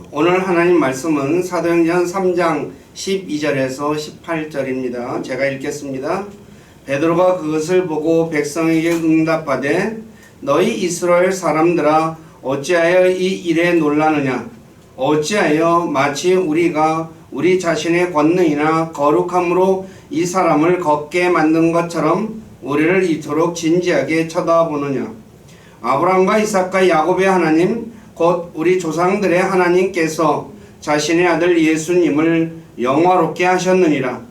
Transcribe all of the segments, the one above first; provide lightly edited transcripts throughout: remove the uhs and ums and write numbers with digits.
오늘 하나님 말씀은 사도행전 3장 12절에서 18절입니다. 제가 읽겠습니다. 베드로가 그것을 보고 백성에게 응답하되 너희 이스라엘 사람들아 어찌하여 이 일에 놀라느냐? 어찌하여 마치 우리가 우리 자신의 권능이나 거룩함으로 이 사람을 걷게 만든 것처럼 우리를 이토록 진지하게 쳐다보느냐? 아브라함과 이삭과 야곱의 하나님 곧 우리 조상들의 하나님께서 자신의 아들 예수님을 영화롭게 하셨느니라.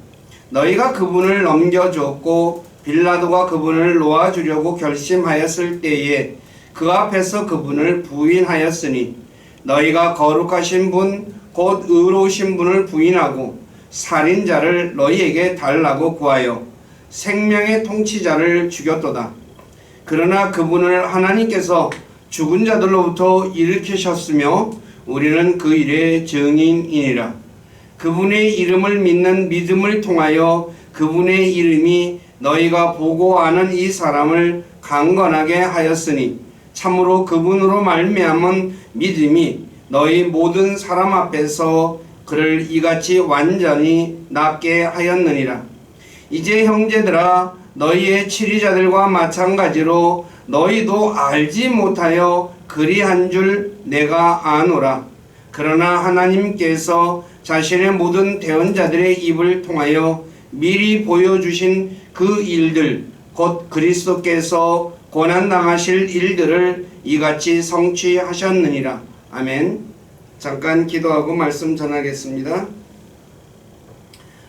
너희가 그분을 넘겨주었고 빌라도가 그분을 놓아주려고 결심하였을 때에 그 앞에서 그분을 부인하였으니 너희가 거룩하신 분 곧 의로우신 분을 부인하고 살인자를 너희에게 달라고 구하여 생명의 통치자를 죽였도다. 그러나 그분을 하나님께서 죽은 자들로부터 일으키셨으며 우리는 그 일의 증인이니라. 그분의 이름을 믿는 믿음을 통하여 그분의 이름이 너희가 보고 아는 이 사람을 강건하게 하였으니 참으로 그분으로 말미암은 믿음이 너희 모든 사람 앞에서 그를 이같이 완전히 낫게 하였느니라. 이제 형제들아 너희의 치리자들과 마찬가지로 너희도 알지 못하여 그리한 줄 내가 아노라. 그러나 하나님께서 자신의 모든 대언자들의 입을 통하여 미리 보여주신 그 일들 곧 그리스도께서 고난당하실 일들을 이같이 성취하셨느니라. 아멘. 잠깐 기도하고 말씀 전하겠습니다.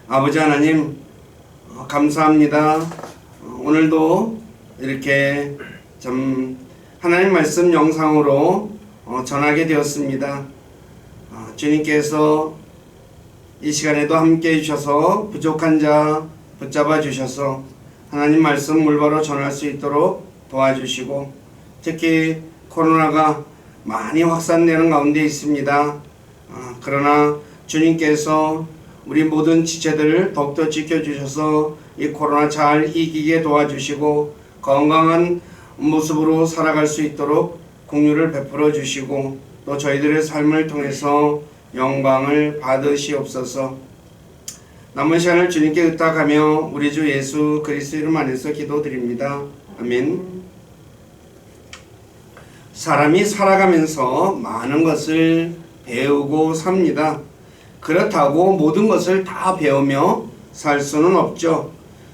아버지 하나님 감사합니다. 오늘도 이렇게 좀 하나님 말씀 영상으로 전하게 되었습니다. 주님께서 이 시간에도 함께 해주셔서 부족한 자 붙잡아 주셔서 하나님 말씀 물바로 전할 수 있도록 도와주시고 특히 코로나가 많이 확산되는 가운데 있습니다. 그러나 주님께서 우리 모든 지체들을 더욱더 지켜주셔서 이 코로나 잘 이기게 도와주시고 건강한 모습으로 살아갈 수 있도록 긍휼을 베풀어 주시고 또 저희들의 삶을 통해서 영광을 받으시옵소서. 남은 시간을 주님께 의탁하며 우리 주 예수 그리스도 이름 안에서 기도드립니다. 아멘. 사람이 살아가면서 많은 것을 배우고 삽니다. 그렇다고 모든 것을 다 배우며 살 수는 없죠.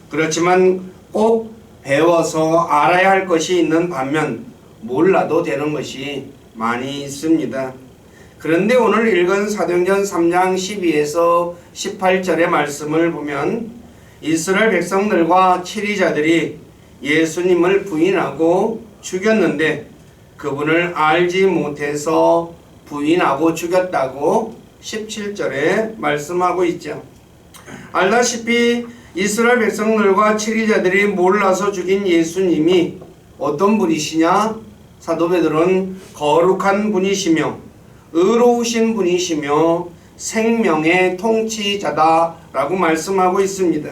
그렇지만 꼭 배워서 알아야 할 것이 있는 반면 몰라도 되는 것이 많이 있습니다. 그런데 오늘 읽은 사도행전 3장 12에서 18절의 말씀을 보면 이스라엘 백성들과 치리자들이 예수님을 부인하고 죽였는데 그분을 알지 못해서 부인하고 죽였다고 17절에 말씀하고 있죠. 알다시피 이스라엘 백성들과 치리자들이 몰라서 죽인 예수님이 어떤 분이시냐? 사도 베드로는 거룩한 분이시며 의로우신 분이시며 생명의 통치자다라고 말씀하고 있습니다.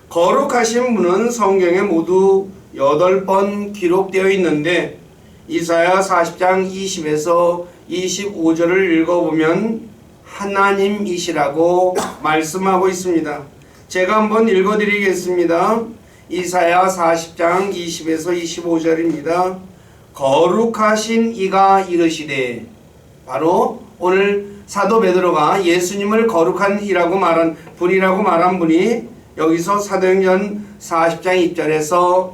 거룩하신 분은 성경에 모두 8번 기록되어 있는데 이사야 40장 20에서 25절을 읽어보면 하나님이시라고 말씀하고 있습니다. 제가 한번 읽어드리겠습니다. 이사야 40장 20에서 25절입니다. 거룩하신 이가 이르시되, 바로 오늘 사도 베드로가 예수님을 거룩한 이라고 말한 분이 여기서 사도행전 40장 1절에서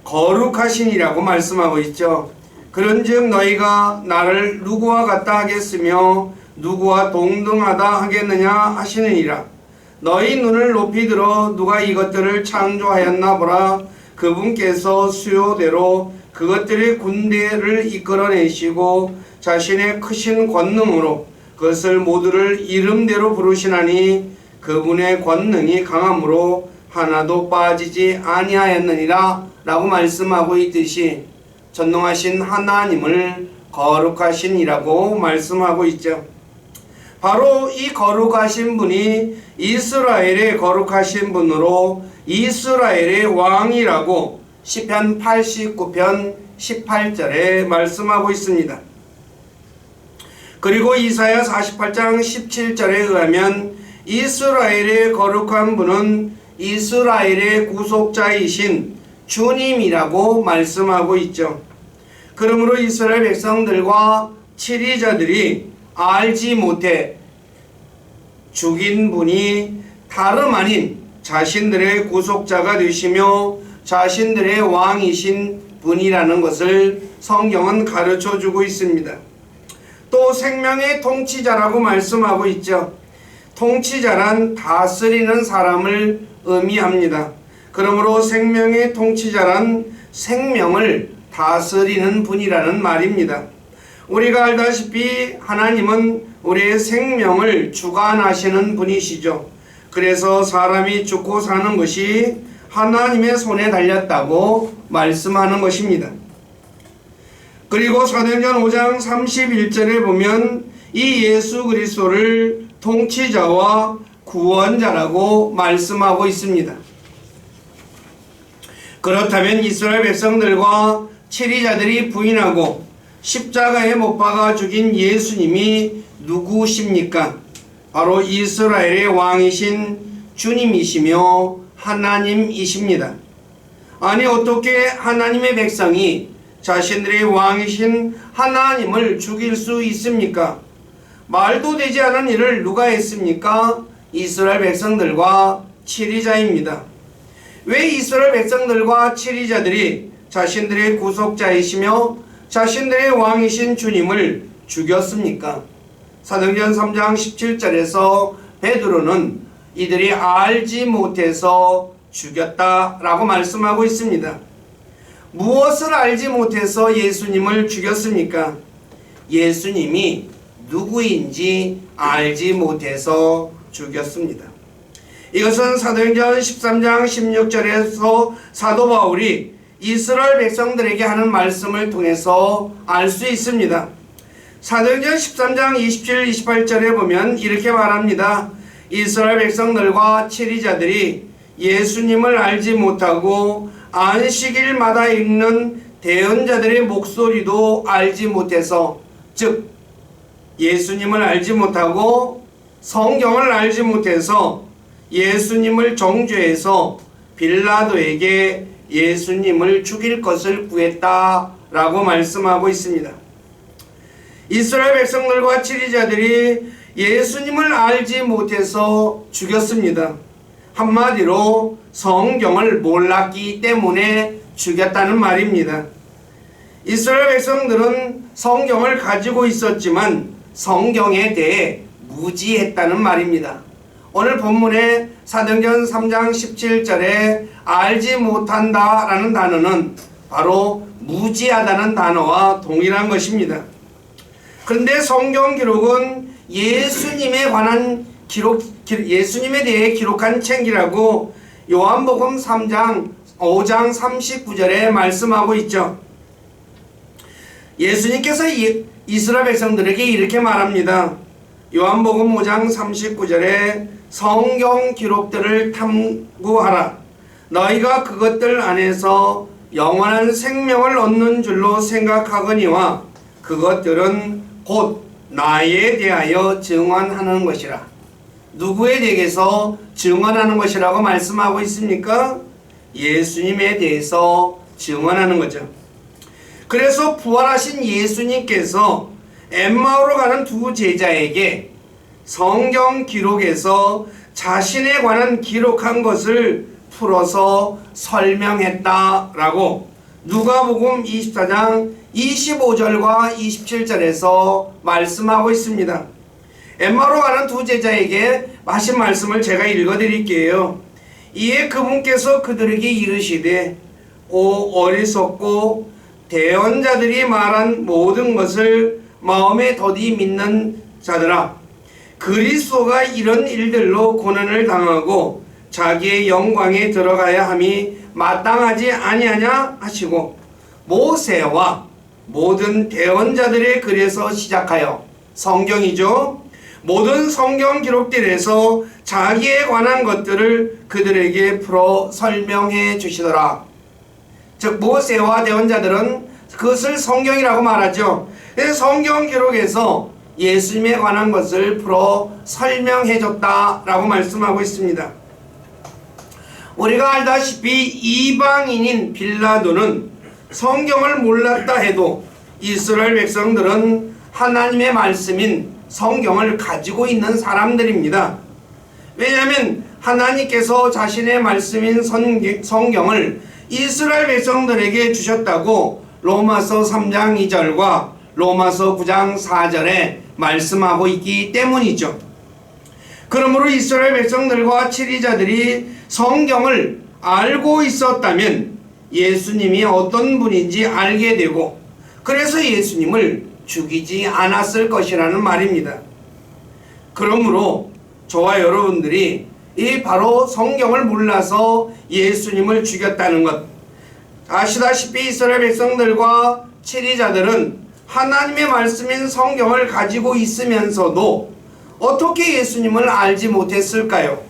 거룩하신이라고 말씀하고 있죠. 그런즉 너희가 나를 누구와 같다 하겠으며 누구와 동등하다 하겠느냐 하시느니라. 너희 눈을 높이 들어 누가 이것들을 창조하였나 보라. 그분께서 수요대로 그것들의 군대를 이끌어내시고 자신의 크신 권능으로 그것을 모두를 이름대로 부르시나니 그분의 권능이 강함으로 하나도 빠지지 아니하였느니라 라고 말씀하고 있듯이 전능하신 하나님을 거룩하신이라고 말씀하고 있죠. 바로 이 거룩하신 분이 이스라엘의 거룩하신 분으로 이스라엘의 왕이라고 시편 89편 18절에 말씀하고 있습니다. 그리고 이사야 48장 17절에 의하면 이스라엘의 거룩한 분은 이스라엘의 구속자이신 주님이라고 말씀하고 있죠. 그러므로 이스라엘 백성들과 치리자들이 알지 못해 죽인 분이 다름 아닌 자신들의 구속자가 되시며 자신들의 왕이신 분이라는 것을 성경은 가르쳐 주고 있습니다. 또 생명의 통치자라고 말씀하고 있죠. 통치자란 다스리는 사람을 의미합니다. 그러므로 생명의 통치자란 생명을 다스리는 분이라는 말입니다. 우리가 알다시피 하나님은 우리의 생명을 주관하시는 분이시죠. 그래서 사람이 죽고 사는 것이 하나님의 손에 달렸다고 말씀하는 것입니다. 그리고 사도행전 5장 31절에 보면 이 예수 그리스도를 통치자와 구원자라고 말씀하고 있습니다. 그렇다면 이스라엘 백성들과 치리자들이 부인하고 십자가에 못 박아 죽인 예수님이 누구십니까? 바로 이스라엘의 왕이신 주님이시며 하나님이십니다. 아니 어떻게 하나님의 백성이 자신들의 왕이신 하나님을 죽일 수 있습니까? 말도 되지 않은 일을 누가 했습니까? 이스라엘 백성들과 치리자입니다. 왜 이스라엘 백성들과 치리자들이 자신들의 구속자이시며 자신들의 왕이신 주님을 죽였습니까? 사도행전 3장 17절에서 베드로는 이들이 알지 못해서 죽였다라고 말씀하고 있습니다. 무엇을 알지 못해서 예수님을 죽였습니까? 예수님이 누구인지 알지 못해서 죽였습니다. 이것은 사도행전 13장 16절에서 사도 바울이 이스라엘 백성들에게 하는 말씀을 통해서 알 수 있습니다. 사도행전 13장 27, 28절에 보면 이렇게 말합니다. 이스라엘 백성들과 치리자들이 예수님을 알지 못하고 안식일마다 읽는 대언자들의 목소리도 알지 못해서, 즉 예수님을 알지 못하고 성경을 알지 못해서 예수님을 정죄해서 빌라도에게 예수님을 죽일 것을 구했다라고 말씀하고 있습니다. 이스라엘 백성들과 치리자들이 예수님을 알지 못해서 죽였습니다. 한마디로 성경을 몰랐기 때문에 죽였다는 말입니다. 이스라엘 백성들은 성경을 가지고 있었지만 성경에 대해 무지했다는 말입니다. 오늘 본문의 사도행전 3장 17절에 알지 못한다 라는 단어는 바로 무지하다는 단어와 동일한 것입니다. 그런데 성경 기록은 예수님에 대해 기록한 책이라고 요한복음 5장 39절에 말씀하고 있죠. 예수님께서 이스라엘 백성들에게 이렇게 말합니다. 요한복음 5장 39절에 성경 기록들을 탐구하라. 너희가 그것들 안에서 영원한 생명을 얻는 줄로 생각하거니와 그것들은 곧 나에 대하여 증언하는 것이라. 누구에 대해서 증언하는 것이라고 말씀하고 있습니까? 예수님에 대해서 증언하는 거죠. 그래서 부활하신 예수님께서 엠마오로 가는 두 제자에게 성경 기록에서 자신에 관한 기록한 것을 풀어서 설명했다라고 누가복음 24장 25절과 27절에서 말씀하고 있습니다. 엠마오로 가는 두 제자에게 하신 말씀을 제가 읽어드릴게요. 이에 그분께서 그들에게 이르시되 오 어리석고 대언자들이 말한 모든 것을 마음에 더디 믿는 자들아, 그리스도가 이런 일들로 고난을 당하고 자기의 영광에 들어가야 함이 마땅하지 아니하냐 하시고 모세와 모든 대언자들의 글에서 시작하여, 성경이죠, 모든 성경 기록들에서 자기에 관한 것들을 그들에게 풀어 설명해 주시더라. 즉 모세와 대언자들은 그것을 성경이라고 말하죠. 성경 기록에서 예수님에 관한 것을 풀어 설명해 줬다라고 말씀하고 있습니다. 우리가 알다시피 이방인인 빌라도는 성경을 몰랐다 해도 이스라엘 백성들은 하나님의 말씀인 성경을 가지고 있는 사람들입니다. 왜냐하면 하나님께서 자신의 말씀인 성경을 이스라엘 백성들에게 주셨다고 로마서 3장 2절과 로마서 9장 4절에 말씀하고 있기 때문이죠. 그러므로 이스라엘 백성들과 치리자들이 성경을 알고 있었다면 예수님이 어떤 분인지 알게 되고 그래서 예수님을 죽이지 않았을 것이라는 말입니다. 그러므로 저와 여러분들이 이 바로 성경을 몰라서 예수님을 죽였다는 것, 아시다시피 이스라엘 백성들과 치리자들은 하나님의 말씀인 성경을 가지고 있으면서도 어떻게 예수님을 알지 못했을까요?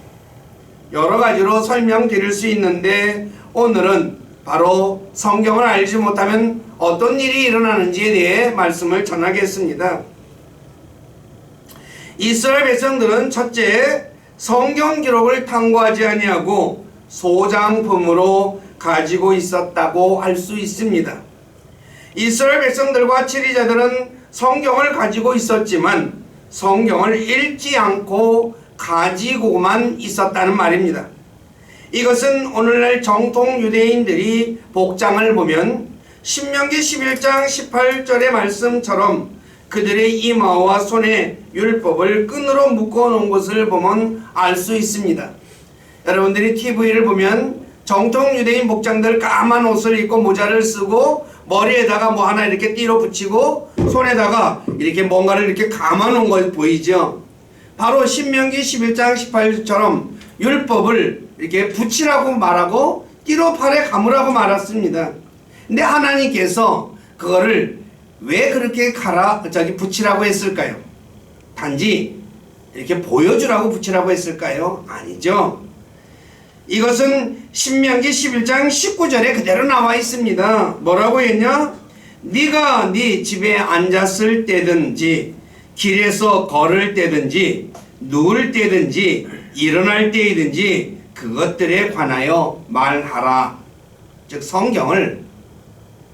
여러 가지로 설명드릴 수 있는데 오늘은 바로 성경을 알지 못하면 어떤 일이 일어나는지에 대해 말씀을 전하겠습니다. 이스라엘 백성들은 첫째, 성경 기록을 탐구하지 아니하고 소장품으로 가지고 있었다고 할 수 있습니다. 이스라엘 백성들과 치리자들은 성경을 가지고 있었지만 성경을 읽지 않고 가지고만 있었다는 말입니다. 이것은 오늘날 정통 유대인들이 복장을 보면 신명기 11장 18절의 말씀처럼 그들의 이마와 손에 율법을 끈으로 묶어 놓은 것을 보면 알 수 있습니다. 여러분들이 TV를 보면 정통 유대인 복장들 까만 옷을 입고 모자를 쓰고 머리에다가 뭐 하나 이렇게 띠로 붙이고 손에다가 이렇게 뭔가를 이렇게 감아 놓은 거 보이죠? 바로 신명기 11장 18절처럼 율법을 이렇게 붙이라고 말하고 띠로 팔에 감으라고 말했습니다. 근데 하나님께서 그거를 왜 그렇게 붙이라고 했을까요? 단지 이렇게 보여주라고 붙이라고 했을까요? 아니죠. 이것은 신명기 11장 19절에 그대로 나와 있습니다. 뭐라고 했냐? 네가 네 집에 앉았을 때든지 길에서 걸을 때든지 누울 때든지 일어날 때이든지 그것들에 관하여 말하라. 즉 성경을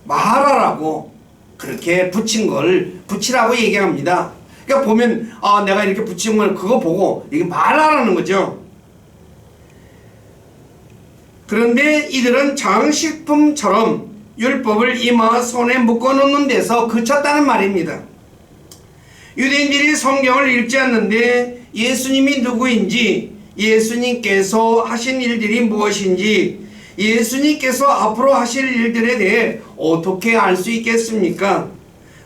말하라고 그렇게 붙인 걸 붙이라고 얘기합니다. 그러니까 보면 내가 이렇게 붙인 걸 그거 보고 이게 말하라는 거죠. 그런데 이들은 장식품처럼 율법을 이마 손에 묶어놓는 데서 그쳤다는 말입니다. 유대인들이 성경을 읽지 않는데 예수님이 누구인지, 예수님께서 하신 일들이 무엇인지, 예수님께서 앞으로 하실 일들에 대해 어떻게 알 수 있겠습니까?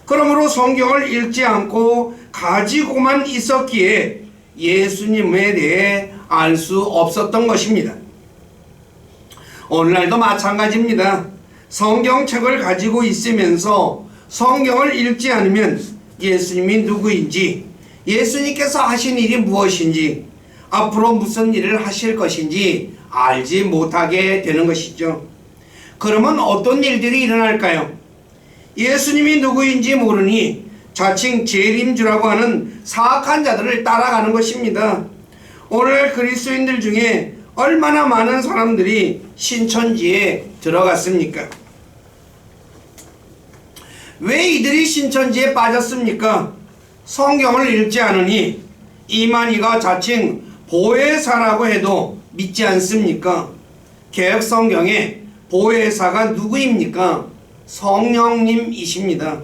그러므로 성경을 읽지 않고 가지고만 있었기에 예수님에 대해 알 수 없었던 것입니다. 오늘날도 마찬가지입니다. 성경책을 가지고 있으면서 성경을 읽지 않으면 예수님이 누구인지, 예수님께서 하신 일이 무엇인지, 앞으로 무슨 일을 하실 것인지 알지 못하게 되는 것이죠. 그러면 어떤 일들이 일어날까요? 예수님이 누구인지 모르니 자칭 재림주라고 하는 사악한 자들을 따라가는 것입니다. 오늘 그리스도인들 중에 얼마나 많은 사람들이 신천지에 들어갔습니까? 왜 이들이 신천지에 빠졌습니까? 성경을 읽지 않으니 이만희가 자칭 보혜사라고 해도 믿지 않습니까? 개혁성경에 보혜사가 누구입니까? 성령님이십니다.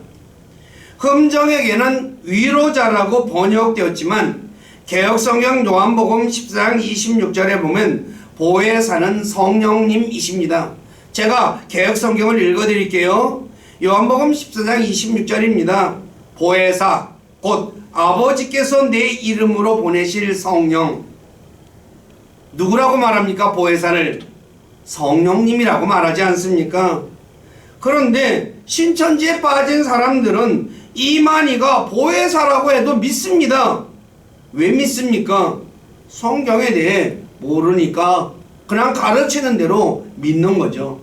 금정에게는 위로자라고 번역되었지만 개혁성경 요한복음 14장 26절에 보면 보혜사는 성령님이십니다. 제가 개혁성경을 읽어드릴게요. 요한복음 14장 26절입니다. 보혜사 곧 아버지께서 내 이름으로 보내실 성령. 누구라고 말합니까? 보혜사를 성령님이라고 말하지 않습니까? 그런데 신천지에 빠진 사람들은 이만희가 보혜사라고 해도 믿습니다. 왜 믿습니까? 성경에 대해 모르니까 그냥 가르치는 대로 믿는 거죠.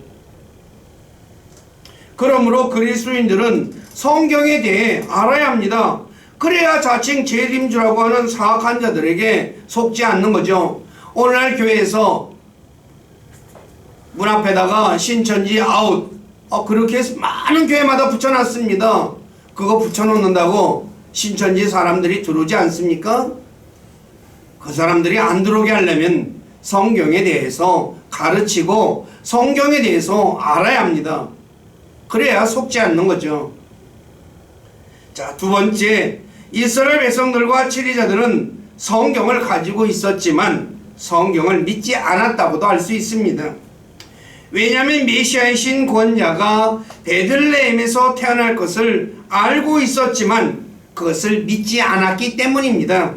그러므로 그리스도인들은 성경에 대해 알아야 합니다. 그래야 자칭 재림주라고 하는 사악한 자들에게 속지 않는 거죠. 오늘날 교회에서 문 앞에다가 신천지 아웃 그렇게 해서 많은 교회마다 붙여놨습니다. 그거 붙여놓는다고 신천지 사람들이 들어오지 않습니까? 그 사람들이 안 들어오게 하려면 성경에 대해서 가르치고 성경에 대해서 알아야 합니다. 그래야 속지 않는 거죠. 자, 두 번째, 이스라엘 백성들과 치리자들은 성경을 가지고 있었지만 성경을 믿지 않았다고도 할 수 있습니다. 왜냐하면 메시아이신 구원자가 베들레헴에서 태어날 것을 알고 있었지만 그것을 믿지 않았기 때문입니다.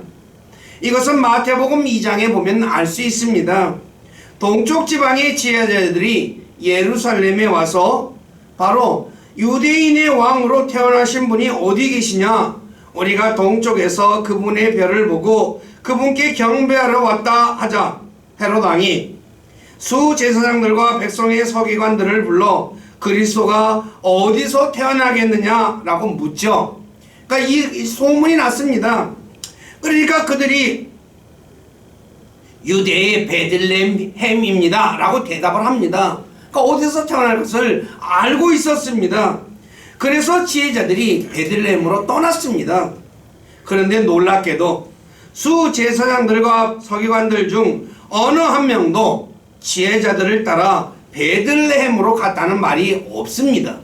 이것은 마태복음 2장에 보면 알 수 있습니다. 동쪽 지방의 지혜자들이 예루살렘에 와서 바로 유대인의 왕으로 태어나신 분이 어디 계시냐? 우리가 동쪽에서 그분의 별을 보고 그분께 경배하러 왔다 하자 헤롯 왕이 수제사장들과 백성의 서기관들을 불러 그리스도가 어디서 태어나겠느냐라고 묻죠. 그러니까 이 소문이 났습니다. 그러니까 그들이 유대의 베들레헴입니다 라고 대답을 합니다. 그러니까 어디서 태어날 것을 알고 있었습니다. 그래서 지혜자들이 베들레헴으로 떠났습니다. 그런데 놀랍게도 수제사장들과 서기관들 중 어느 한 명도 지혜자들을 따라 베들레헴으로 갔다는 말이 없습니다.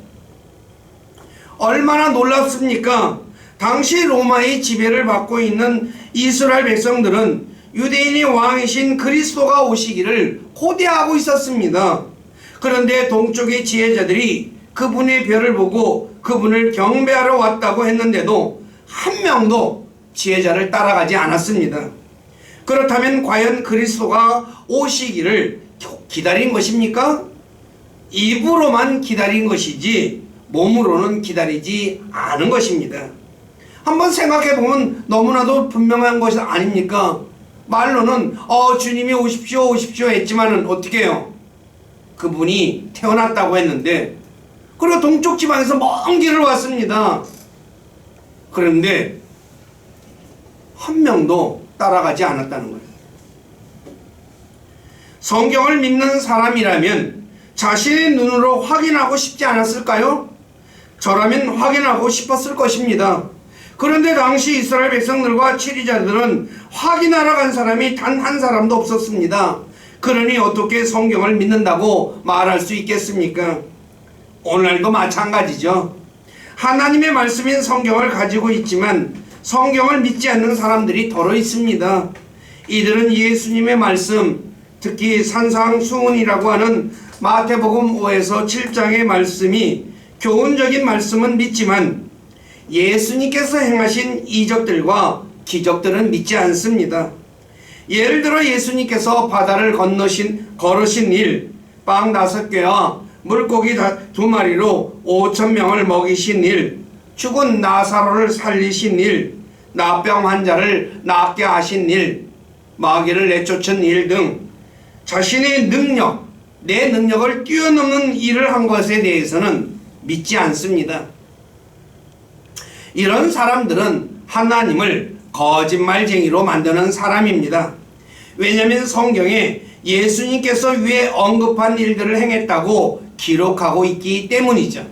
얼마나 놀랍습니까? 당시 로마의 지배를 받고 있는 이스라엘 백성들은 유대인의 왕이신 그리스도가 오시기를 고대하고 있었습니다. 그런데 동쪽의 지혜자들이 그분의 별을 보고 그분을 경배하러 왔다고 했는데도 한 명도 지혜자를 따라가지 않았습니다. 그렇다면 과연 그리스도가 오시기를 기다린 것입니까? 입으로만 기다린 것이지 몸으로는 기다리지 않은 것입니다. 한번 생각해보면 너무나도 분명한 것이 아닙니까? 말로는 주님이 오십시오 오십시오 했지만은 어떻게 해요? 그분이 태어났다고 했는데 그리고 동쪽 지방에서 먼 길을 왔습니다. 그런데 한 명도 따라가지 않았다는 거예요. 성경을 믿는 사람이라면 자신의 눈으로 확인하고 싶지 않았을까요? 저라면 확인하고 싶었을 것입니다. 그런데 당시 이스라엘 백성들과 치리자들은 확인하러 간 사람이 단 한 사람도 없었습니다. 그러니 어떻게 성경을 믿는다고 말할 수 있겠습니까? 오늘도 마찬가지죠. 하나님의 말씀인 성경을 가지고 있지만 성경을 믿지 않는 사람들이 더러 있습니다. 이들은 예수님의 말씀, 특히 산상수훈이라고 하는 마태복음 5에서 7장의 말씀이 교훈적인 말씀은 믿지만 예수님께서 행하신 이적들과 기적들은 믿지 않습니다. 예를 들어 예수님께서 바다를 걸으신 일, 빵 5개와 물고기 2마리로 5,000명을 먹이신 일, 죽은 나사로를 살리신 일, 나병 환자를 낫게 하신 일, 마귀를 내쫓은 일 등 자신의 능력, 내 능력을 뛰어넘는 일을 한 것에 대해서는 믿지 않습니다. 이런 사람들은 하나님을 거짓말쟁이로 만드는 사람입니다. 왜냐하면 성경에 예수님께서 위에 언급한 일들을 행했다고 기록하고 있기 때문이죠.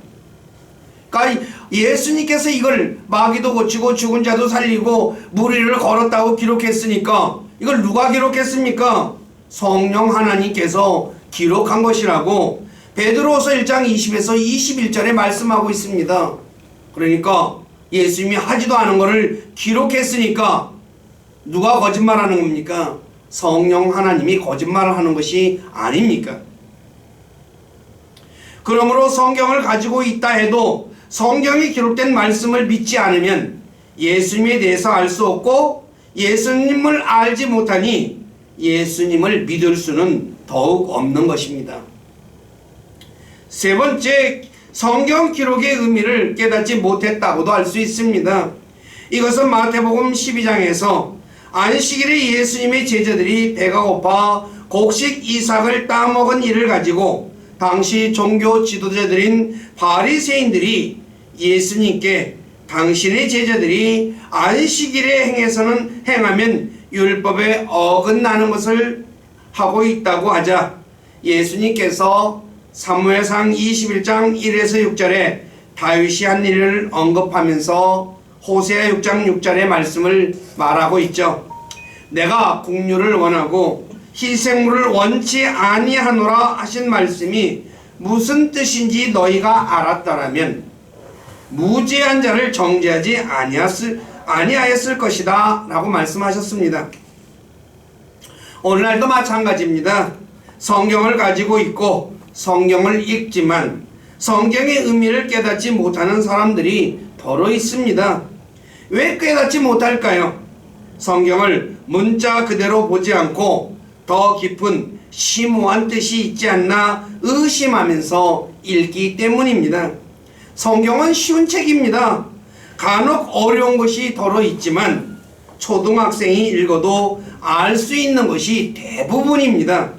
그러니까 예수님께서 이걸 마귀도 고치고 죽은 자도 살리고 무리를 걸었다고 기록했으니까 이걸 누가 기록했습니까? 성령 하나님께서 기록한 것이라고 베드로후서 1장 20에서 21절에 말씀하고 있습니다. 그러니까 예수님이 하지도 않은 것을 기록했으니까 누가 거짓말하는 겁니까? 성령 하나님이 거짓말을 하는 것이 아닙니까? 그러므로 성경을 가지고 있다 해도 성경에 기록된 말씀을 믿지 않으면 예수님에 대해서 알 수 없고 예수님을 알지 못하니 예수님을 믿을 수는 더욱 없는 것입니다. 세 번째, 성경 기록의 의미를 깨닫지 못했다고도 알 수 있습니다. 이것은 마태복음 12장에서 안식일에 예수님의 제자들이 배가 고파 곡식 이삭을 따먹은 일을 가지고 당시 종교 지도자들인 바리새인들이 예수님께 당신의 제자들이 안식일에 행하면 율법에 어긋나는 것을 하고 있다고 하자 예수님께서 사무엘상 21장 1에서 6절에 다윗이 한 일을 언급하면서 호세아 6장 6절의 말씀을 말하고 있죠. 내가 국류를 원하고 희생물을 원치 아니하노라 하신 말씀이 무슨 뜻인지 너희가 알았더라면 무죄한 자를 정죄하지 아니하였을 것이다 라고 말씀하셨습니다. 오늘날도 마찬가지입니다. 성경을 가지고 있고 성경을 읽지만 성경의 의미를 깨닫지 못하는 사람들이 더러 있습니다. 왜 깨닫지 못할까요? 성경을 문자 그대로 보지 않고 더 깊은 심오한 뜻이 있지 않나 의심하면서 읽기 때문입니다. 성경은 쉬운 책입니다. 간혹 어려운 것이 더러 있지만 초등학생이 읽어도 알 수 있는 것이 대부분입니다.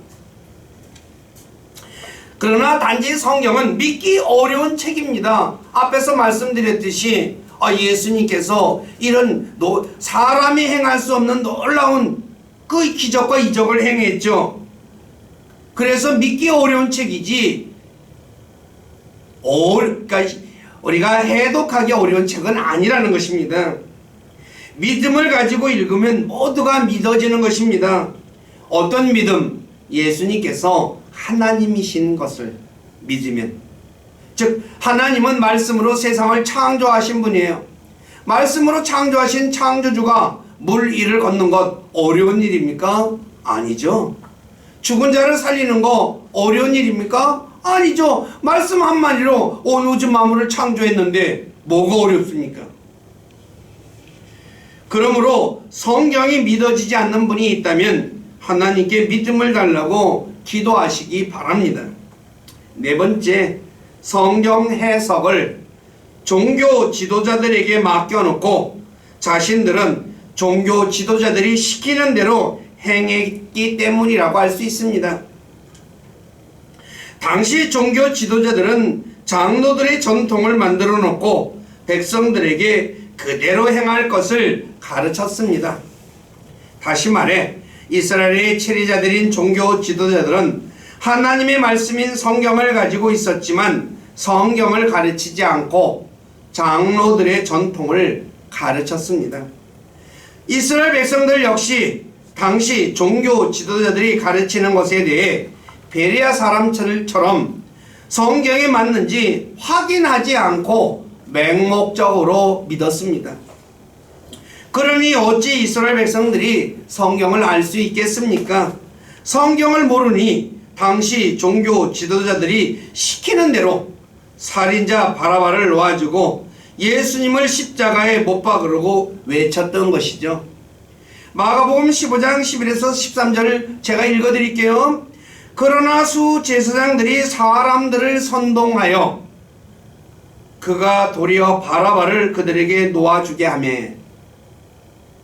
그러나 단지 성경은 믿기 어려운 책입니다. 앞에서 말씀드렸듯이 예수님께서 이런 사람이 행할 수 없는 놀라운 그 기적과 이적을 행했죠. 그래서 믿기 어려운 책이지 그러니까 우리가 해독하기 어려운 책은 아니라는 것입니다. 믿음을 가지고 읽으면 모두가 믿어지는 것입니다. 어떤 믿음? 예수님께서 하나님이신 것을 믿으면, 즉 하나님은 말씀으로 세상을 창조하신 분이에요. 말씀으로 창조하신 창조주가 물 위를 걷는 것 어려운 일입니까? 아니죠. 죽은 자를 살리는 거 어려운 일입니까? 아니죠. 말씀 한마디로 온 우주 만물을 창조했는데 뭐가 어렵습니까? 그러므로 성경이 믿어지지 않는 분이 있다면 하나님께 믿음을 달라고 기도하시기 바랍니다. 네 번째, 성경 해석을 종교 지도자들에게 맡겨놓고 자신들은 종교 지도자들이 시키는 대로 행했기 때문이라고 할 수 있습니다. 당시 종교 지도자들은 장로들의 전통을 만들어 놓고 백성들에게 그대로 행할 것을 가르쳤습니다. 다시 말해 이스라엘의 체리자들인 종교 지도자들은 하나님의 말씀인 성경을 가지고 있었지만 성경을 가르치지 않고 장로들의 전통을 가르쳤습니다. 이스라엘 백성들 역시 당시 종교 지도자들이 가르치는 것에 대해 베레아 사람들처럼 성경에 맞는지 확인하지 않고 맹목적으로 믿었습니다. 그러니 어찌 이스라엘 백성들이 성경을 알 수 있겠습니까? 성경을 모르니 당시 종교 지도자들이 시키는 대로 살인자 바라바를 놓아주고 예수님을 십자가에 못 박으라고 외쳤던 것이죠. 마가복음 15장 11에서 13절을 제가 읽어드릴게요. 그러나 수제사장들이 사람들을 선동하여 그가 도리어 바라바를 그들에게 놓아주게 하며,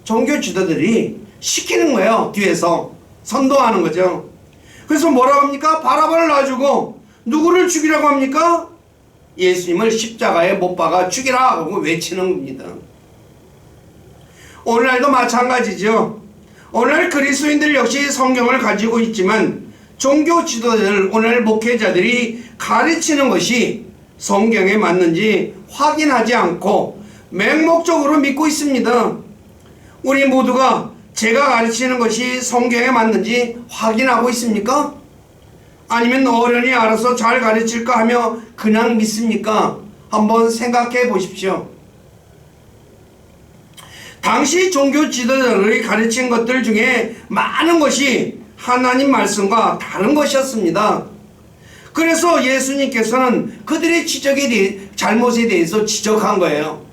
종교 지도자들이 시키는 거예요. 뒤에서 선동하는 거죠. 그래서 뭐라고 합니까? 바라바를 놔주고 누구를 죽이라고 합니까? 예수님을 십자가에 못 박아 죽이라 하고 외치는 겁니다. 오늘날도 마찬가지죠. 오늘 그리스도인들 역시 성경을 가지고 있지만 종교 지도자들, 오늘 목회자들이 가르치는 것이 성경에 맞는지 확인하지 않고 맹목적으로 믿고 있습니다. 우리 모두가 제가 가르치는 것이 성경에 맞는지 확인하고 있습니까? 아니면 어련히 알아서 잘 가르칠까 하며 그냥 믿습니까? 한번 생각해 보십시오. 당시 종교 지도자들이 가르친 것들 중에 많은 것이 하나님 말씀과 다른 것이었습니다. 그래서 예수님께서는 그들의 잘못에 대해서 지적한 거예요.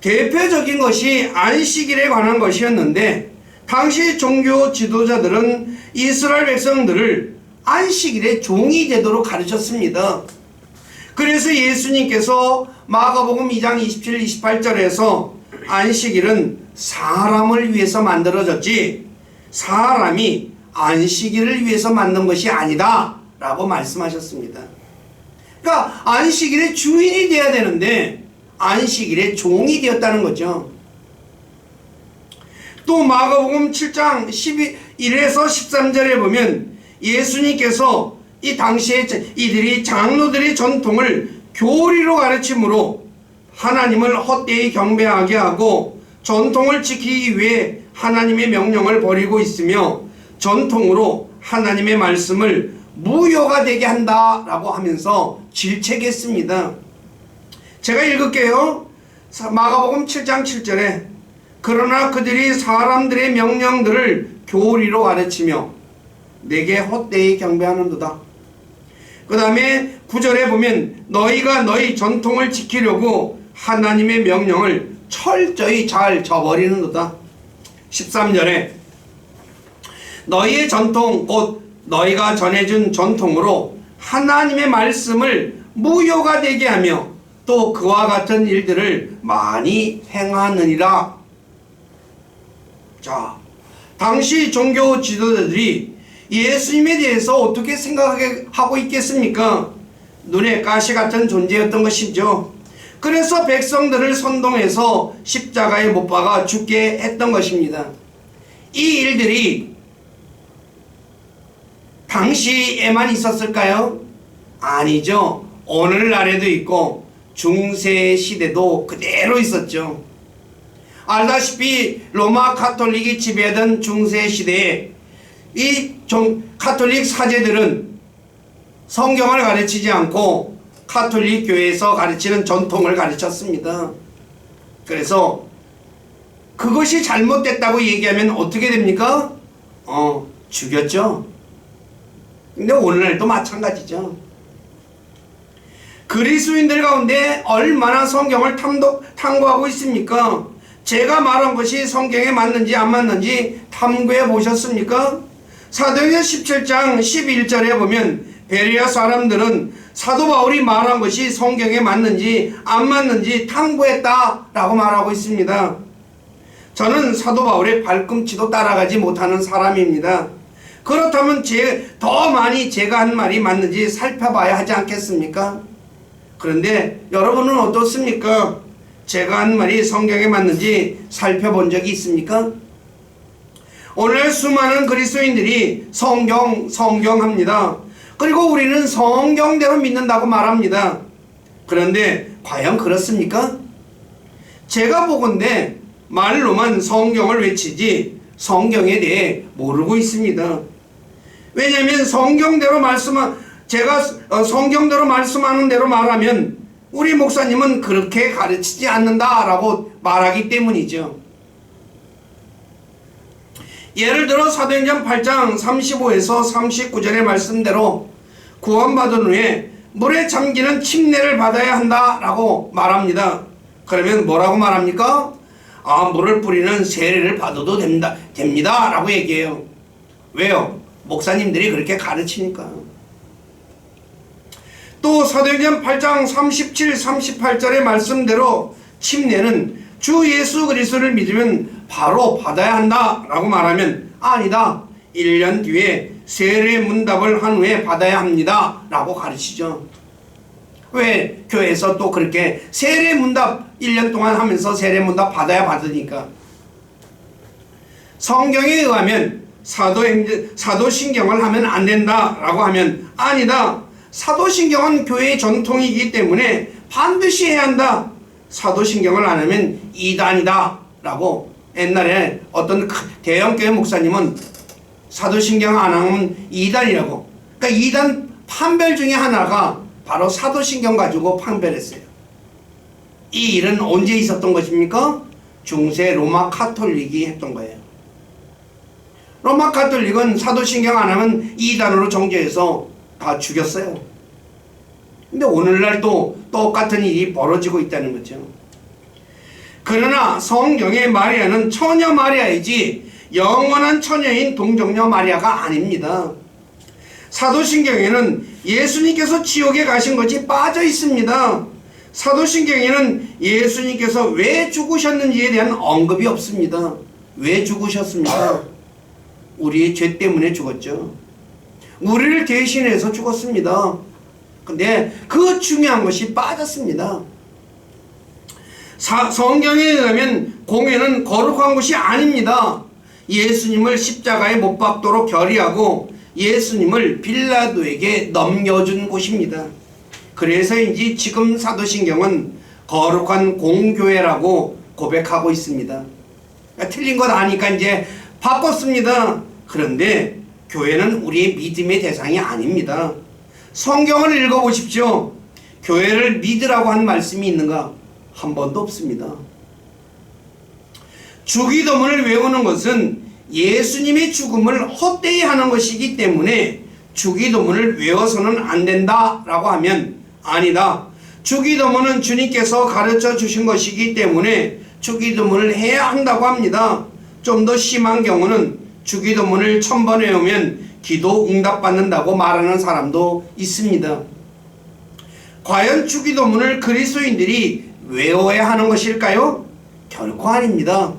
대표적인 것이 안식일에 관한 것이었는데 당시 종교 지도자들은 이스라엘 백성들을 안식일에 종이 되도록 가르쳤습니다. 그래서 예수님께서 마가복음 2장 27, 28절에서 안식일은 사람을 위해서 만들어졌지 사람이 안식일을 위해서 만든 것이 아니다 라고 말씀하셨습니다. 그러니까 안식일의 주인이 되어야 되는데 안식일의 종이 되었다는 거죠. 또 마가복음 7장 11에서 13절에 보면 예수님께서 이 당시에 이들이 장로들의 전통을 교리로 가르침으로 하나님을 헛되이 경배하게 하고 전통을 지키기 위해 하나님의 명령을 버리고 있으며 전통으로 하나님의 말씀을 무효가 되게 한다라고 하면서 질책했습니다. 제가 읽을게요. 마가복음 7장 7절에 그러나 그들이 사람들의 명령들을 교리로 가르치며 내게 헛되이 경배하는도다. 그 다음에 9절에 보면 너희가 너희 전통을 지키려고 하나님의 명령을 철저히 잘 저버리는도다. 13절에 너희의 전통 곧 너희가 전해준 전통으로 하나님의 말씀을 무효가 되게 하며 또 그와 같은 일들을 많이 행하느니라. 자, 당시 종교 지도자들이 예수님에 대해서 어떻게 생각하고 있겠습니까? 눈에 가시 같은 존재였던 것이죠. 그래서 백성들을 선동해서 십자가에 못 박아 죽게 했던 것입니다. 이 일들이 당시에만 있었을까요? 아니죠. 오늘날에도 있고 중세 시대도 그대로 있었죠. 알다시피 로마 카톨릭이 지배하던 중세 시대에 이 카톨릭 사제들은 성경을 가르치지 않고 카톨릭 교회에서 가르치는 전통을 가르쳤습니다. 그래서 그것이 잘못됐다고 얘기하면 어떻게 됩니까? 죽였죠. 근데 오늘날도 마찬가지죠. 그리스도인들 가운데 얼마나 성경을 탐구하고 있습니까? 제가 말한 것이 성경에 맞는지 안 맞는지 탐구해 보셨습니까? 사도행전 17장 11절에 보면 베레아 사람들은 사도 바울이 말한 것이 성경에 맞는지 안 맞는지 탐구했다라고 말하고 있습니다. 저는 사도 바울의 발꿈치도 따라가지 못하는 사람입니다. 그렇다면 더 많이 제가 한 말이 맞는지 살펴봐야 하지 않겠습니까? 그런데 여러분은 어떻습니까? 제가 한 말이 성경에 맞는지 살펴본 적이 있습니까? 오늘 수많은 그리스도인들이 성경 합니다. 그리고 우리는 성경대로 믿는다고 말합니다. 그런데 과연 그렇습니까? 제가 보건대 말로만 성경을 외치지 성경에 대해 모르고 있습니다. 왜냐하면 제가 성경대로 말씀하는 대로 말하면 우리 목사님은 그렇게 가르치지 않는다라고 말하기 때문이죠. 예를 들어 사도행전 8장 35에서 39절의 말씀대로 구원받은 후에 물에 잠기는 침례를 받아야 한다라고 말합니다. 그러면 뭐라고 말합니까? 물을 뿌리는 세례를 받아도 됩니다 라고 얘기해요. 왜요? 목사님들이 그렇게 가르치니까. 또 사도행전 8장 37, 38절의 말씀대로 침례는 주 예수 그리스도를 믿으면 바로 받아야 한다라고 말하면 아니다. 1년 뒤에 세례 문답을 한 후에 받아야 합니다 라고 가르치죠. 왜? 교회에서 또 그렇게 세례 문답 1년 동안 하면서 세례 문답 받으니까. 성경에 의하면 사도신경을 하면 안 된다라고 하면 아니다. 사도신경은 교회의 전통이기 때문에 반드시 해야 한다. 사도신경을 안 하면 이단이다 라고 옛날에 어떤 대형교회 목사님은 사도신경 안 하면 이단이라고. 그러니까 이단 판별 중에 하나가 바로 사도신경 가지고 판별했어요. 이 일은 언제 있었던 것입니까? 중세 로마 카톨릭이 했던 거예요. 로마 카톨릭은 사도신경 안 하면 이단으로 정죄해서 다 죽였어요. 근데 오늘날도 똑같은 일이 벌어지고 있다는 거죠. 그러나 성경의 마리아는 처녀 마리아이지 영원한 처녀인 동정녀 마리아가 아닙니다. 사도신경에는 예수님께서 지옥에 가신 것이 빠져 있습니다. 사도신경에는 예수님께서 왜 죽으셨는지에 대한 언급이 없습니다. 왜 죽으셨습니까? 우리의 죄 때문에 죽었죠. 우리를 대신해서 죽었습니다. 근데 그 중요한 것이 빠졌습니다. 성경에 의하면 공회는 거룩한 것이 아닙니다. 예수님을 십자가에 못 박도록 결의하고 예수님을 빌라도에게 넘겨준 곳입니다. 그래서인지 지금 사도신경은 거룩한 공교회라고 고백하고 있습니다. 틀린 것 아니까 이제 바꿨습니다. 그런데 교회는 우리의 믿음의 대상이 아닙니다. 성경을 읽어보십시오. 교회를 믿으라고 한 말씀이 있는가? 한 번도 없습니다. 주기도문을 외우는 것은 예수님의 죽음을 헛되이 하는 것이기 때문에 주기도문을 외워서는 안 된다라고 하면 아니다. 주기도문은 주님께서 가르쳐 주신 것이기 때문에 주기도문을 해야 한다고 합니다. 좀 더 심한 경우는 주기도문을 1000번 외우면 기도 응답받는다고 말하는 사람도 있습니다. 과연 주기도문을 그리스도인들이 외워야 하는 것일까요? 결코 아닙니다.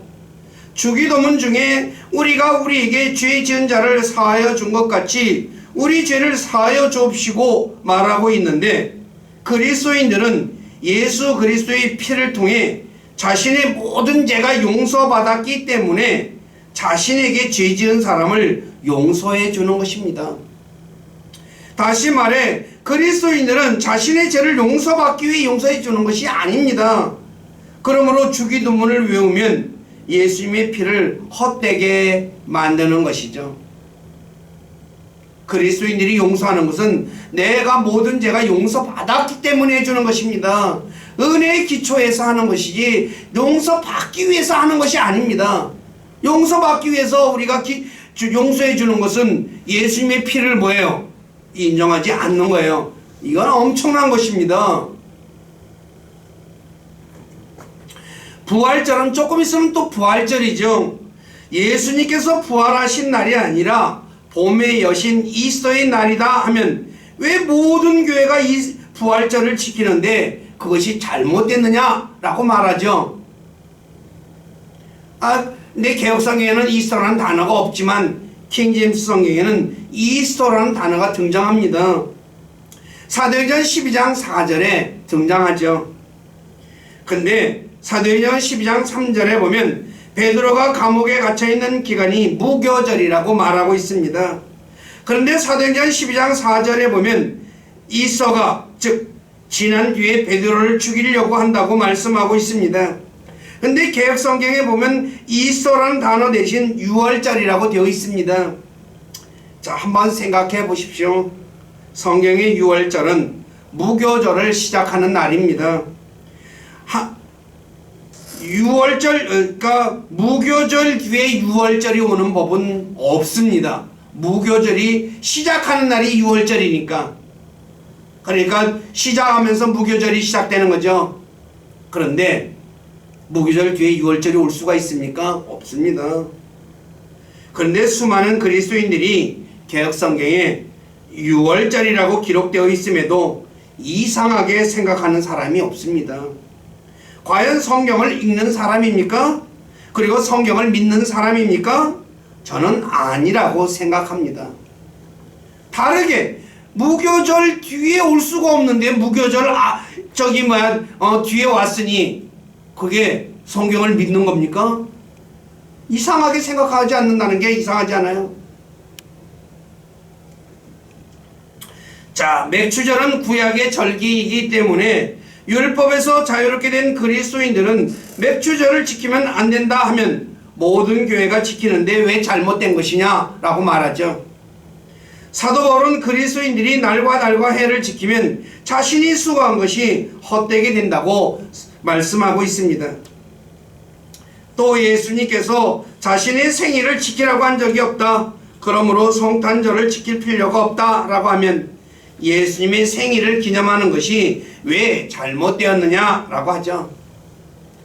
주기도문 중에 우리가 우리에게 죄 지은 자를 사하여 준 것 같이 우리 죄를 사하여 줍시고 말하고 있는데, 그리스도인들은 예수 그리스도의 피를 통해 자신의 모든 죄가 용서받았기 때문에 자신에게 죄 지은 사람을 용서해 주는 것입니다. 다시 말해 그리스도인들은 자신의 죄를 용서받기 위해 용서해 주는 것이 아닙니다. 그러므로 주기도문을 외우면 예수님의 피를 헛되게 만드는 것이죠. 그리스도인들이 용서하는 것은 내가 모든 죄가 용서받았기 때문에 해주는 것입니다. 은혜의 기초에서 하는 것이지 용서받기 위해서 하는 것이 아닙니다. 용서받기 위해서 우리가 용서해 주는 것은 예수님의 피를 뭐예요? 인정하지 않는 거예요. 이건 엄청난 것입니다. 부활절은 조금 있으면 또 부활절이죠. 예수님께서 부활하신 날이 아니라 봄의 여신 이스터의 날이다 하면 왜 모든 교회가 이 부활절을 지키는데 그것이 잘못됐느냐라고 말하죠. 내 개혁성경에는 이스터라는 단어가 없지만 킹제임스 성경에는 이스터라는 단어가 등장합니다. 사도행전 12장 4절에 등장하죠. 근데 사도행전 12장 3절에 보면 베드로가 감옥에 갇혀있는 기간이 무교절이라고 말하고 있습니다. 그런데 사도행전 12장 4절에 보면 이서가 즉 지난 뒤에 베드로를 죽이려고 한다고 말씀하고 있습니다. 근데 개혁성경에 보면 이서라는 단어 대신 6월절이라고 되어 있습니다. 자, 한번 생각해 보십시오. 성경의 6월절은 무교절을 시작하는 날입니다. 6월절, 그러니까 무교절 뒤에 6월절이 오는 법은 없습니다. 무교절이 시작하는 날이 6월절이니까. 그러니까 시작하면서 무교절이 시작되는 거죠. 그런데 무교절 뒤에 6월절이 올 수가 있습니까? 없습니다. 그런데 수많은 그리스도인들이 개혁성경에 6월절이라고 기록되어 있음에도 이상하게 생각하는 사람이 없습니다. 과연 성경을 읽는 사람입니까? 그리고 성경을 믿는 사람입니까? 저는 아니라고 생각합니다. 다르게 무교절 뒤에 올 수가 없는데 무교절 뒤에 왔으니 그게 성경을 믿는 겁니까? 이상하게 생각하지 않는다는 게 이상하지 않아요? 자, 맥추절은 구약의 절기이기 때문에 율법에서 자유롭게 된 그리스도인들은 맥추절을 지키면 안 된다 하면 모든 교회가 지키는데 왜 잘못된 것이냐 라고 말하죠. 사도 바울은 그리스도인들이 날과 달과 해를 지키면 자신이 수고한 것이 헛되게 된다고 말씀하고 있습니다. 또 예수님께서 자신의 생일을 지키라고 한 적이 없다. 그러므로 성탄절을 지킬 필요가 없다 라고 하면 예수님의 생일을 기념하는 것이 왜 잘못되었느냐 라고 하죠.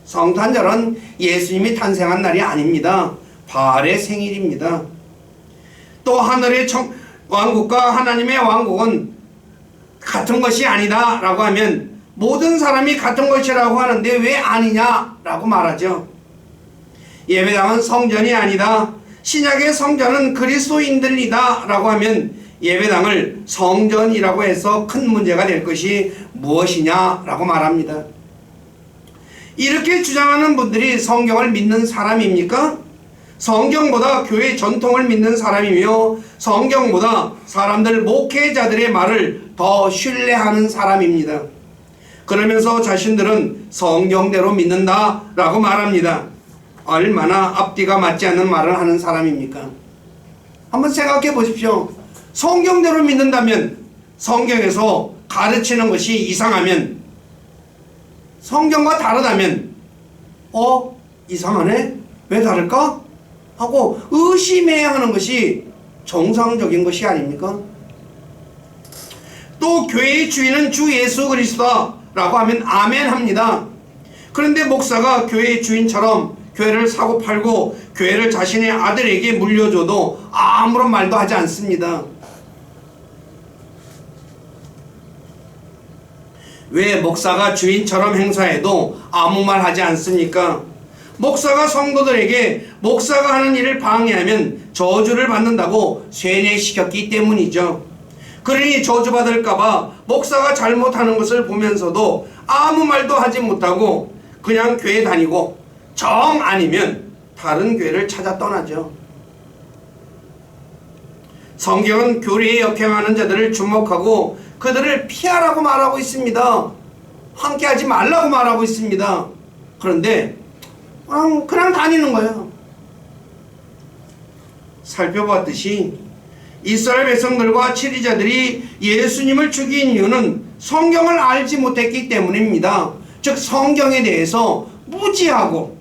성탄절은 예수님이 탄생한 날이 아닙니다. 바알의 생일입니다. 또 하늘의 왕국과 하나님의 왕국은 같은 것이 아니다 라고 하면 모든 사람이 같은 것이라고 하는데 왜 아니냐 라고 말하죠. 예배당은 성전이 아니다. 신약의 성전은 그리스도인들이다 라고 하면 예배당을 성전이라고 해서 큰 문제가 될 것이 무엇이냐라고 말합니다. 이렇게 주장하는 분들이 성경을 믿는 사람입니까? 성경보다 교회 전통을 믿는 사람이며 성경보다 사람들 목회자들의 말을 더 신뢰하는 사람입니다. 그러면서 자신들은 성경대로 믿는다라고 말합니다. 얼마나 앞뒤가 맞지 않는 말을 하는 사람입니까? 한번 생각해 보십시오. 성경대로 믿는다면, 성경에서 가르치는 것이 이상하면, 성경과 다르다면 이상하네? 왜 다를까? 하고 의심해야 하는 것이 정상적인 것이 아닙니까? 또 교회의 주인은 주 예수 그리스도라고 하면 아멘 합니다. 그런데 목사가 교회의 주인처럼 교회를 사고 팔고 교회를 자신의 아들에게 물려줘도 아무런 말도 하지 않습니다. 왜 목사가 주인처럼 행사해도 아무 말 하지 않습니까? 목사가 성도들에게 목사가 하는 일을 방해하면 저주를 받는다고 세뇌시켰기 때문이죠. 그러니 저주받을까봐 목사가 잘못하는 것을 보면서도 아무 말도 하지 못하고 그냥 교회 다니고 정 아니면 다른 교회를 찾아 떠나죠. 성경은 교리에 역행하는 자들을 주목하고 그들을 피하라고 말하고 있습니다. 함께하지 말라고 말하고 있습니다. 그런데 그냥 다니는 거예요. 살펴봤듯이 이스라엘 백성들과 치리자들이 예수님을 죽인 이유는 성경을 알지 못했기 때문입니다. 즉 성경에 대해서 무지하고,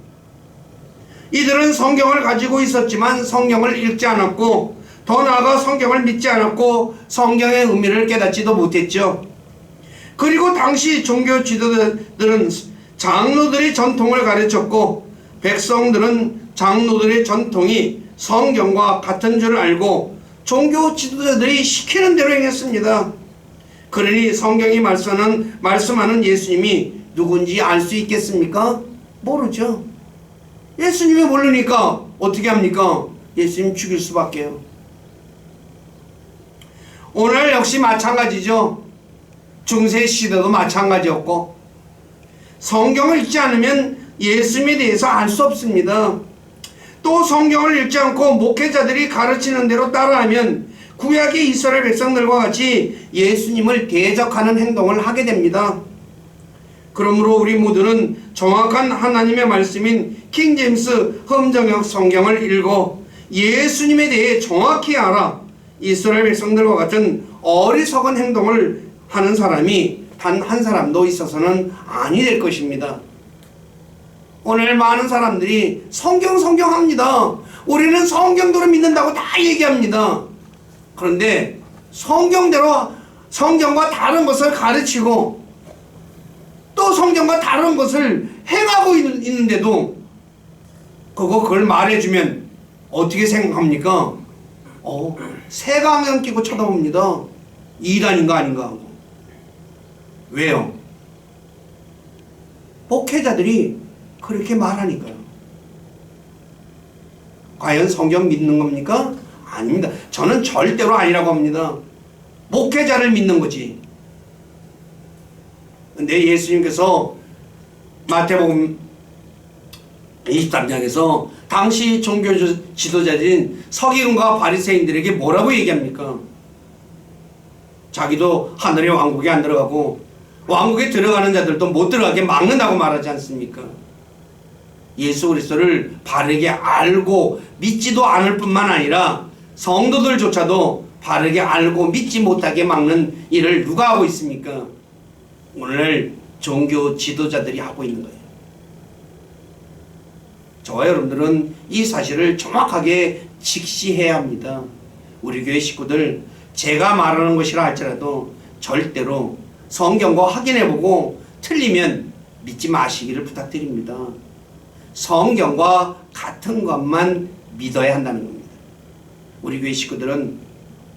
이들은 성경을 가지고 있었지만 성경을 읽지 않았고 더 나아가 성경을 믿지 않았고 성경의 의미를 깨닫지도 못했죠. 그리고 당시 종교 지도자들은 장로들의 전통을 가르쳤고 백성들은 장로들의 전통이 성경과 같은 줄 알고 종교 지도자들이 시키는 대로 행했습니다. 그러니 성경이 말씀하는 예수님이 누군지 알 수 있겠습니까? 모르죠. 예수님이 모르니까 어떻게 합니까? 예수님 죽일 수밖에요. 오늘 역시 마찬가지죠. 중세 시대도 마찬가지였고 성경을 읽지 않으면 예수님에 대해서 알 수 없습니다. 또 성경을 읽지 않고 목회자들이 가르치는 대로 따라하면 구약의 이스라엘 백성들과 같이 예수님을 대적하는 행동을 하게 됩니다. 그러므로 우리 모두는 정확한 하나님의 말씀인 킹제임스 험정역 성경을 읽어 예수님에 대해 정확히 알아 이스라엘 백성들과 같은 어리석은 행동을 하는 사람이 단 한 사람도 있어서는 아니 될 것입니다. 오늘 많은 사람들이 성경 합니다. 우리는 성경대로 믿는다고 다 얘기합니다. 그런데 성경대로 성경과 다른 것을 가르치고 또 성경과 다른 것을 행하고 있는데도 그걸 말해주면 어떻게 생각합니까? 새가면 끼고 쳐다봅니다. 이단인가 아닌가 하고. 왜요? 목회자들이 그렇게 말하니까요. 과연 성경 믿는 겁니까? 아닙니다. 저는 절대로 아니라고 합니다. 목회자를 믿는 거지. 근데 예수님께서 마태복음 23장에서 당시 종교 지도자들인 서기관과 바리새인들에게 뭐라고 얘기합니까? 자기도 하늘의 왕국에 안 들어가고 왕국에 들어가는 자들도 못 들어가게 막는다고 말하지 않습니까? 예수 그리스도를 바르게 알고 믿지도 않을 뿐만 아니라 성도들조차도 바르게 알고 믿지 못하게 막는 일을 누가 하고 있습니까? 오늘 종교 지도자들이 하고 있는 거예요. 저와 여러분들은 이 사실을 정확하게 직시해야 합니다. 우리 교회 식구들, 제가 말하는 것이라 할지라도 절대로 성경과 확인해보고 틀리면 믿지 마시기를 부탁드립니다. 성경과 같은 것만 믿어야 한다는 겁니다. 우리 교회 식구들은,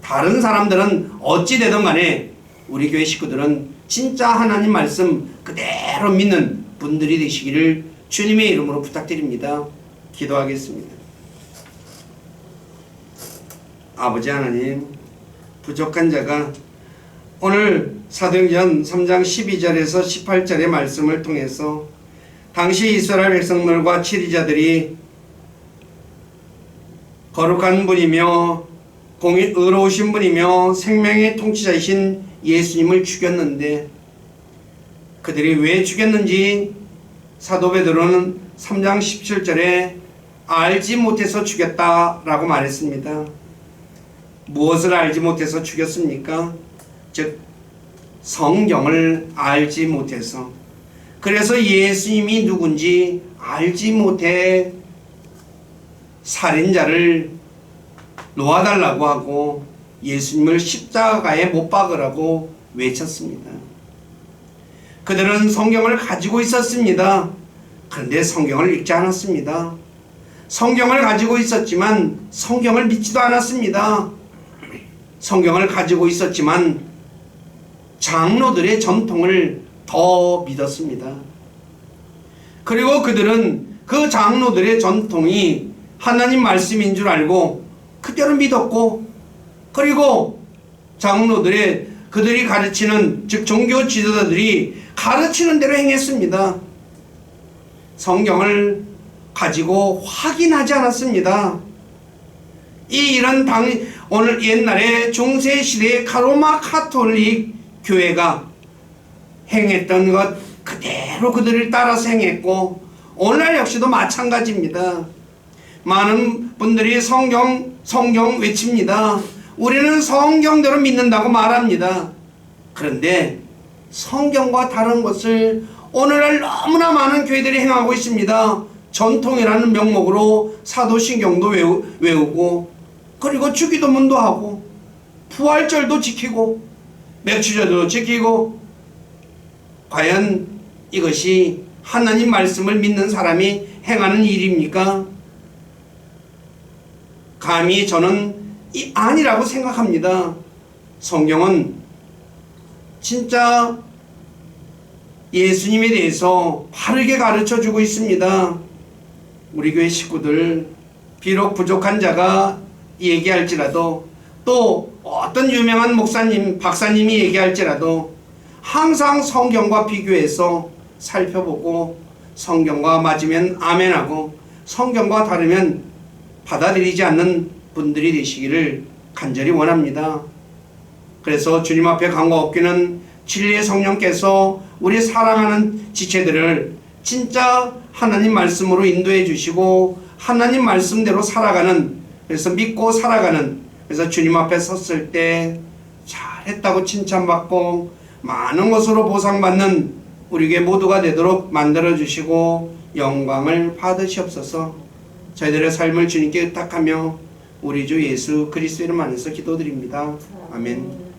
다른 사람들은 어찌 되든 간에 우리 교회 식구들은 진짜 하나님 말씀 그대로 믿는 분들이 되시기를 주님의 이름으로 부탁드립니다. 기도하겠습니다. 아버지 하나님, 부족한 자가 오늘 사도행전 3장 12절에서 18절의 말씀을 통해서 당시 이스라엘 백성들과 치리자들이 거룩한 분이며 의로우신 분이며 생명의 통치자이신 예수님을 죽였는데 그들이 왜 죽였는지 사도 베드로는 3장 17절에 알지 못해서 죽였다라고 말했습니다. 무엇을 알지 못해서 죽였습니까? 즉 성경을 알지 못해서. 그래서 예수님이 누군지 알지 못해 살인자를 놓아달라고 하고 예수님을 십자가에 못 박으라고 외쳤습니다. 그들은 성경을 가지고 있었습니다. 그런데 성경을 읽지 않았습니다. 성경을 가지고 있었지만 성경을 믿지도 않았습니다. 성경을 가지고 있었지만 장로들의 전통을 더 믿었습니다. 그리고 그들은 그 장로들의 전통이 하나님 말씀인 줄 알고 그대로 믿었고, 그리고 그들이 가르치는, 즉 종교 지도자들이 가르치는 대로 행했습니다. 성경을 가지고 확인하지 않았습니다. 이 일은 오늘 옛날에 중세시대의 로마 가톨릭 교회가 행했던 것 그대로 그들을 따라서 행했고, 오늘날 역시도 마찬가지입니다. 많은 분들이 성경 외칩니다. 우리는 성경대로 믿는다고 말합니다. 그런데 성경과 다른 것을 오늘날 너무나 많은 교회들이 행하고 있습니다. 전통이라는 명목으로 사도신경도 외우고, 그리고 주기도문도 하고, 부활절도 지키고, 맥주절도 지키고. 과연 이것이 하나님 말씀을 믿는 사람이 행하는 일입니까? 감히 저는 아니라고 생각합니다. 성경은 진짜 예수님에 대해서 바르게 가르쳐주고 있습니다. 우리 교회 식구들, 비록 부족한 자가 얘기할지라도, 또 어떤 유명한 목사님, 박사님이 얘기할지라도 항상 성경과 비교해서 살펴보고, 성경과 맞으면 아멘하고 성경과 다르면 받아들이지 않는 분들이 되시기를 간절히 원합니다. 그래서 주님 앞에 간과 없기는 진리의 성령께서 우리 사랑하는 지체들을 진짜 하나님 말씀으로 인도해 주시고, 하나님 말씀대로 살아가는, 그래서 믿고 살아가는, 그래서 주님 앞에 섰을 때 잘했다고 칭찬받고 많은 것으로 보상받는 우리 교회 모두가 되도록 만들어 주시고 영광을 받으시옵소서. 저희들의 삶을 주님께 의탁하며 우리 주 예수 그리스도 이름 안에서 기도드립니다. 아멘.